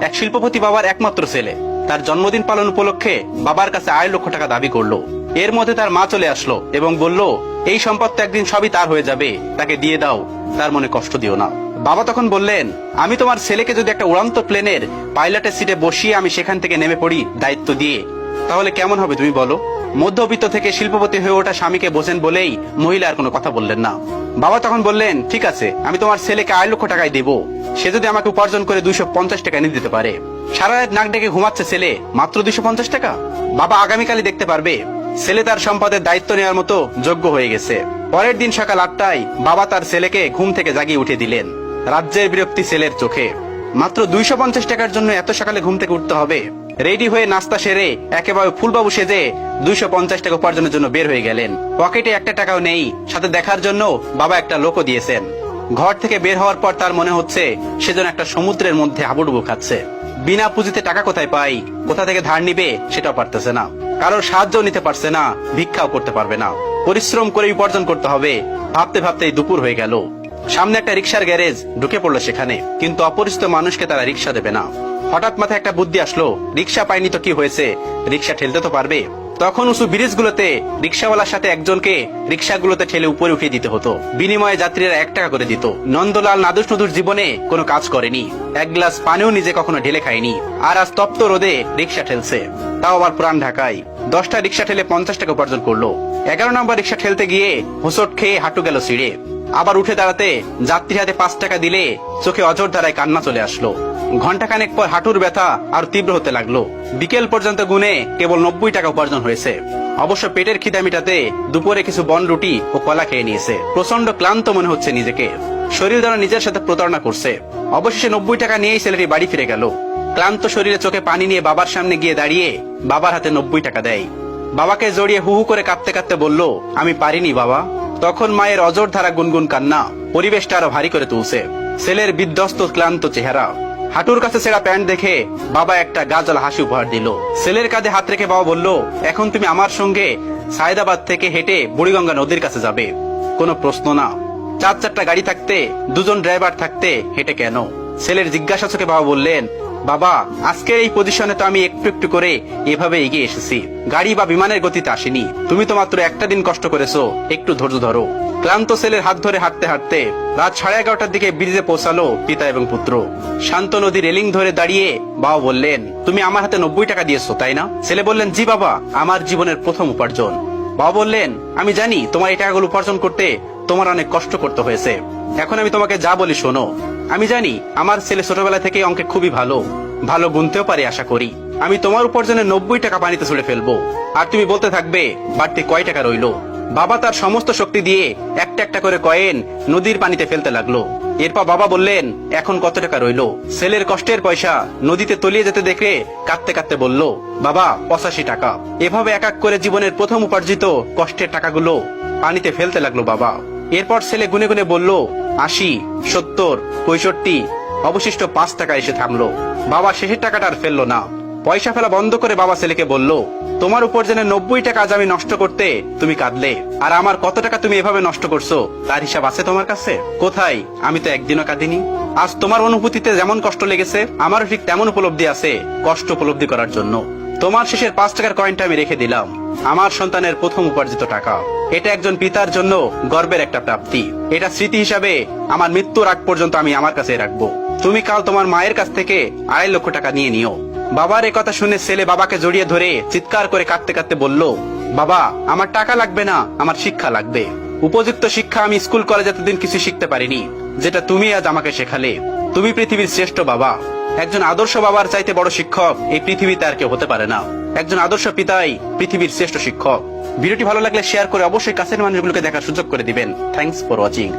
এক শিল্পপতি বাবার একমাত্র ছেলে তার জন্মদিন পালন উপলক্ষে বাবার কাছে 2.5 লক্ষ টাকা দাবি করলো। এর মধ্যে তার মা চলে আসলো এবং বলল, এই সম্পদ তো একদিন সবই তার হয়ে যাবে, তাকে দিয়ে দাও, তার মনে কষ্ট দিও না। বাবা তখন বললেন, আমি তোমার ছেলেকে যদি একটা উড়ান্ত প্লেনের পাইলটের সিটে বসিয়ে আমি সেখান থেকে নেমে পড়ি দায়িত্ব দিয়ে, তাহলে কেমন হবে তুমি বলো? মধ্যবিত্ত থেকে শিল্পপতি হয়ে ওঠা স্বামীকে বোঝেন বলেই মহিলা আর কোনো কথা বললেন না। বাবা তখন বললেন, ঠিক আছে, আমি তোমার ছেলেকে 2.5 লক্ষ টাকায় দেবো, সে যদি আমাকে উপার্জন করে 250 টাকা এনে দিতে পারে। সারা রাত নাক ডেকে ঘুমাচ্ছে ছেলে, মাত্র 250 টাকা। বাবা আগামীকালই দেখতে পারবে ছেলে তার সম্পদের দায়িত্ব নেওয়ার মতো যোগ্য হয়ে গেছে। পরের দিন সকাল 8টায় বাবা তার ছেলেকে ঘুম থেকে জাগিয়ে উঠে দিলেন। রাজ্যের বিরক্তি ছেলের চোখে। মাত্র 250 টাকার জন্য এত সকালে ঘুম থেকে উঠতে হবে? রেডি হয়ে নাস্তা সেরে একেবারে ফুলবাবু সেজে 250 টাকা উপার্জনের জন্য বের হয়ে গেলেন। পকেটে 1 টাকাও নেই, সাথে দেখার জন্য বাবা একটা লোকও দিয়েছেন। ঘর থেকে বের হওয়ার পর তার মনে হচ্ছে সে যেন একটা সমুদ্রের মধ্যে হাবুডুবু খাচ্ছে। বিনা পুঁজিতে টাকা কোথায় পাই, কোথা থেকে ধার নিবে সেটাও পারতেছে না, কারোর সাহায্য নিতে পারছে না, ভিক্ষাও করতে পারবে না। পরিশ্রম করে উপার্জন করতে হবে। ভাবতে ভাবতেই দুপুর হয়ে গেল। সামনে একটা রিক্সার গ্যারেজ, ঢুকে পড়লো সেখানে, কিন্তু অপরিচিত মানুষকে তারা রিক্সা দেবে না। হঠাৎ মাথায় একটা বুদ্ধি আসলো, রিক্সা পাইনি তো কি হয়েছে, রিক্সা ঠেলতে তো পারবে। তখন উঁচু ব্রিজগুলোতে রিক্সাওয়ালার সাথে একজনকে রিক্সাগুলোতে ঠেলে উপরে উঠিয়ে দিতে হতো। বিনিময়ে যাত্রীরা 1 টাকা করে দিত। নন্দলাল নাদুস নদুর জীবনে কোনো কাজ করেনি, 1 গ্লাস পানিও নিজে কখনো ঢেলে খায়নি, আর আজ তপ্ত রোদে রিক্সা ঠেলছে, তাও আবার পুরান ঢাকায়। 10টা রিক্সা ঠেলে 50 টাকা উপার্জন করলো। 11 নম্বর রিক্সা ঠেলতে গিয়ে হোঁচট খেয়ে হাঁটু গেল ছিঁড়ে। আবার উঠে দাঁড়াতে যাত্রীর হাতে 5 টাকা দিলে চোখে অঝোর ধারায় কান্না চলে আসলো। ঘন্টাখানেক পর হাঁটুর ব্যথা আর তীব্র হতে লাগলো। বিকেল পর্যন্ত গুনে কেবল 90 টাকা উপার্জন হয়েছে। অবশ্য পেটের খিদা মিটাতে দুপুরে কিছু বন রুটি ও কলা খেয়ে নিয়েছে। প্রচন্ড ক্লান্ত মনে হচ্ছে নিজেকে, শরীর দ্বারা নিজের সাথে প্রতারণা করছে। অবশেষে 90 টাকা নিয়েই ছেলেটি বাড়ি ফিরে গেল। ক্লান্ত শরীরে চোখে পানি নিয়ে বাবার সামনে গিয়ে দাঁড়িয়ে বাবার হাতে 90 টাকা দেয়। বাবাকে জড়িয়ে হু হু করে কাঁদতে কাঁদতে বলল, আমি পারিনি বাবা। তখন মায়ের অজর ধারা গুনগুন কান্না পরিবেশটা আরো ভারী করে তুলছে। ছেলের বিধ্বস্ত ক্লান্ত চেহারা, হাঁটুর কাছে ছেঁড়া প্যান্ট দেখে বাবা একটা গাজল হাসি উপহার দিল। ছেলের কাঁধে হাত রেখে বাবা বলল, এখন তুমি আমার সঙ্গে সায়দাবাদ থেকে হেঁটে বুড়িগঙ্গা নদীর কাছে যাবে। কোনো প্রশ্ন না। 4-4টা গাড়ি থাকতে, 2জন ড্রাইভার থাকতে হেঁটে কেন? ছেলের জিজ্ঞাসা চোখে বাবা বললেন, বাবা আজকের এই পজিশনে তো আমি একটু একটু করে এভাবে এগিয়ে এসেছি, গাড়ি বা বিমানের গতিতে আসিনি। তুমি তো মাত্র একটা দিন কষ্ট করেছো, একটু ধৈর্য ধরো। ক্লান্ত ছেলের হাত ধরে হাঁটতে হাঁটতে রাত 11:30টার দিকে ব্রিজে পৌঁছালো পিতা এবং পুত্র। শান্ত নদী রেলিং ধরে দাঁড়িয়ে বাবা বললেন, তুমি আমার হাতে 90 টাকা দিয়েছো তাই না? ছেলে বললেন, জি বাবা, আমার জীবনের প্রথম উপার্জন। বাবা বললেন, আমি জানি তোমার এই টাকাগুলো উপার্জন করতে তোমার অনেক কষ্ট করতে হয়েছে। এখন আমি তোমাকে যা বলি শোনো। আমি জানি আমার ছেলে ছোটবেলা থেকে অঙ্কে খুবই ভালো গুনতেও পারে আশা করি। আমি তোমার উপার্জনের 90 টাকা পানিতে ছুড়ে ফেলবো, আর তুমি বলতে থাকবে বাড়তি কয় টাকা রইলো। বাবা তার সমস্ত শক্তি দিয়ে একটা একটা করে কয়েন নদীর পানিতে ফেলতে লাগলো। এরপর বাবা বললেন, এখন কত টাকা রইলো? ছেলের কষ্টের পয়সা নদীতে তলিয়ে যেতে দেখে কাঁদতে কাঁদতে বলল, বাবা 85 টাকা। এভাবে এক এক করে জীবনের প্রথম উপার্জিত কষ্টের টাকাগুলো পানিতে ফেলতে লাগলো বাবা। এরপর ছেলে গুনে গুনে বলল, 80, 70, 65, অবশিষ্ট 5 টাকা এসে থামলো। বাবা শেষের টাকাটা আর ফেললো না। পয়সা ফেলা বন্ধ করে বাবা ছেলেকে বলল, তোমার উপার্জনের 90 টাকা আজ আমি নষ্ট করতে তুমি কাঁদলে, আর আমার কত টাকা তুমি এভাবে নষ্ট করছো তার হিসাব আছে তোমার কাছে? কোথায়? আমি তো একদিনও কাঁদিনি। আজ তোমার অনুভূতিতে যেমন কষ্ট লেগেছে, আমারও ঠিক তেমন উপলব্ধি আছে কষ্ট উপলব্ধি করার জন্য। তোমার শেষের 5 টাকার কয়েনটা আমি রেখে দিলাম, আমার সন্তানের প্রথম উপার্জিত টাকা। এটা একজন পিতার জন্য গর্বের একটা প্রাপ্তি। এটা স্মৃতি হিসাবে আমার মৃত্যুর আগ পর্যন্ত আমি আমার কাছে রাখবো। তুমি কাল তোমার মায়ের কাছ থেকে 2.5 লক্ষ টাকা নিয়ে নিও। বাবার এ কথা শুনে ছেলে বাবাকে জড়িয়ে ধরে চিৎকার করে কাঁদতে কাঁদতে বলল, বাবা আমার টাকা লাগবে না, আমার শিক্ষা লাগবে। উপযুক্ত শিক্ষা আমি স্কুল কলেজে এতদিন কিছু শিখতে পারিনি, যেটা তুমি আজ আমাকে শেখালে। তুমি পৃথিবীর শ্রেষ্ঠ বাবা। একজন আদর্শ বাবার চাইতে বড় শিক্ষক এই পৃথিবীতে আর কেউ হতে পারে না। একজন আদর্শ পিতাই পৃথিবীর শ্রেষ্ঠ শিক্ষক। ভিডিওটি ভালো লাগলে শেয়ার করে অবশ্যই কাছের মানুষগুলোকে দেখার সুযোগ করে দিবেন। Thanks for watching.